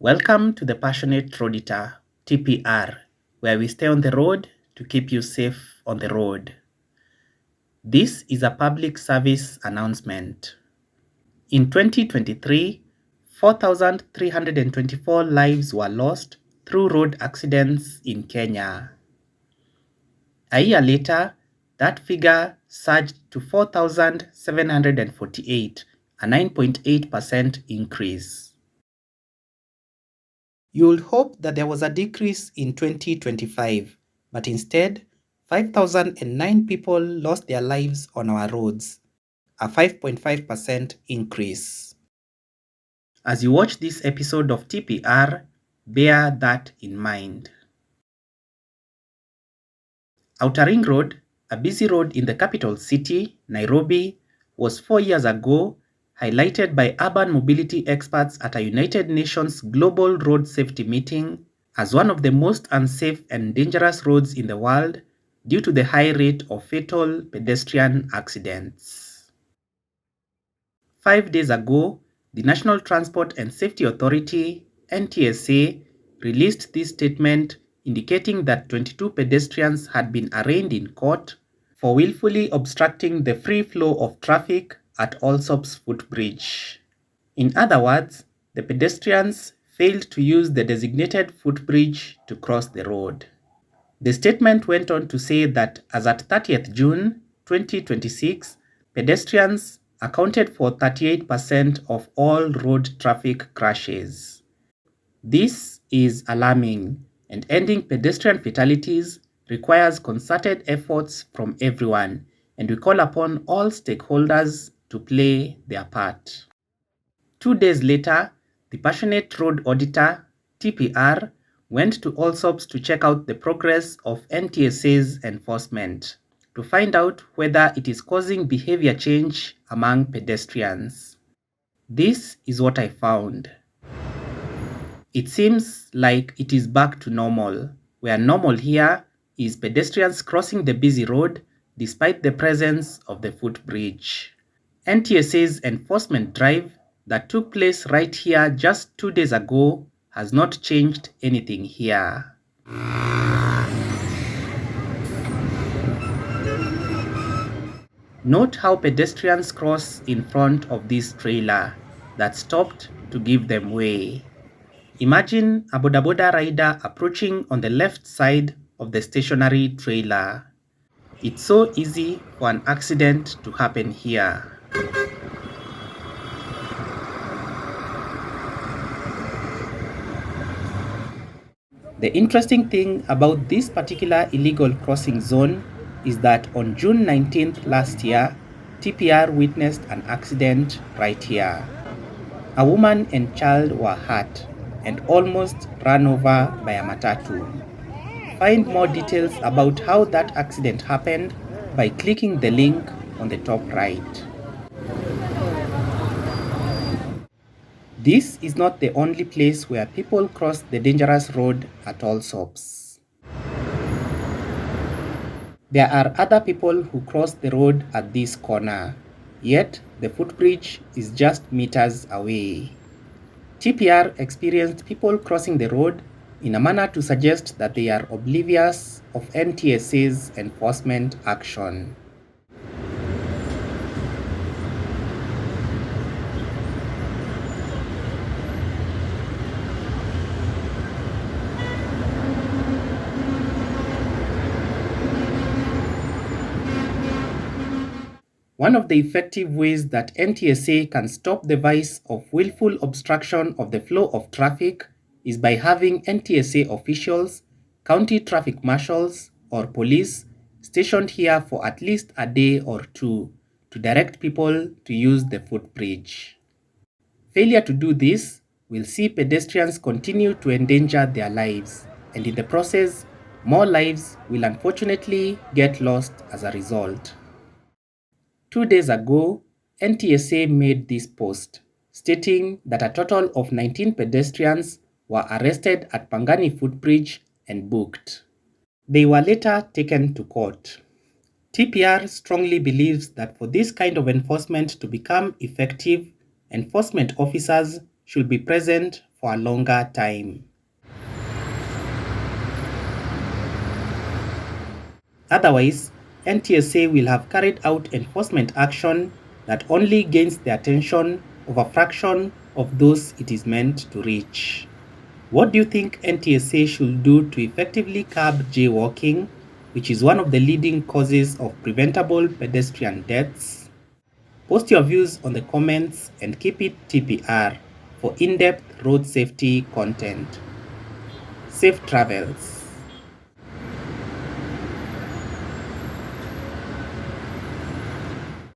Welcome to the Passionate Roaditor, TPR, where we stay on the road to keep you safe on the road. This is a public service announcement. In 2023, 4,324 lives were lost through road accidents in Kenya. A year later, that figure surged to 4,748, a 9.8% increase. You would hope that there was a decrease in 2025, but instead, 5,009 people lost their lives on our roads, a 5.5% increase. As you watch this episode of TPR, bear that in mind. Outer Ring Road, a busy road in the capital city, Nairobi, was 4 years ago highlighted by urban mobility experts at a United Nations Global Road Safety Meeting as one of the most unsafe and dangerous roads in the world due to the high rate of fatal pedestrian accidents. 5 days ago, the National Transport and Safety Authority, NTSA, released this statement indicating that 22 pedestrians had been arraigned in court for willfully obstructing the free flow of traffic at Allsops footbridge. In other words, the pedestrians failed to use the designated footbridge to cross the road. The statement went on to say that as at 30th June 2026, pedestrians accounted for 38% of all road traffic crashes. This is alarming, and ending pedestrian fatalities requires concerted efforts from everyone, and we call upon all stakeholders to play their part. 2 days later, the Passionate Road Auditor, TPR, went to Allsops to check out the progress of NTSA's enforcement to find out whether it is causing behavior change among pedestrians. This is what I found. It seems like it is back to normal, where normal here is pedestrians crossing the busy road despite the presence of the footbridge. NTSA's enforcement drive that took place right here just 2 days ago has not changed anything here. Note how pedestrians cross in front of this trailer that stopped to give them way. Imagine a boda boda rider approaching on the left side of the stationary trailer. It's so easy for an accident to happen here. The interesting thing about this particular illegal crossing zone is that on June 19th last year, TPR witnessed an accident right here. A woman and child were hurt and almost run over by a matatu. Find more details about how that accident happened by clicking the link on the top right. This is not the only place where people cross the dangerous road at Allsops. There are other people who cross the road at this corner, yet the footbridge is just meters away. TPR experienced people crossing the road in a manner to suggest that they are oblivious of NTSA's enforcement action. One of the effective ways that NTSA can stop the vice of willful obstruction of the flow of traffic is by having NTSA officials, county traffic marshals, or police stationed here for at least a day or two to direct people to use the footbridge. Failure to do this will see pedestrians continue to endanger their lives, and in the process, more lives will unfortunately get lost as a result. 2 days ago, NTSA made this post, stating that a total of 19 pedestrians were arrested at Pangani footbridge and booked. They were later taken to court. TPR strongly believes that for this kind of enforcement to become effective, enforcement officers should be present for a longer time. Otherwise, NTSA will have carried out enforcement action that only gains the attention of a fraction of those it is meant to reach. What do you think NTSA should do to effectively curb jaywalking, which is one of the leading causes of preventable pedestrian deaths? Post your views on the comments and keep it TPR for in-depth road safety content. Safe travels.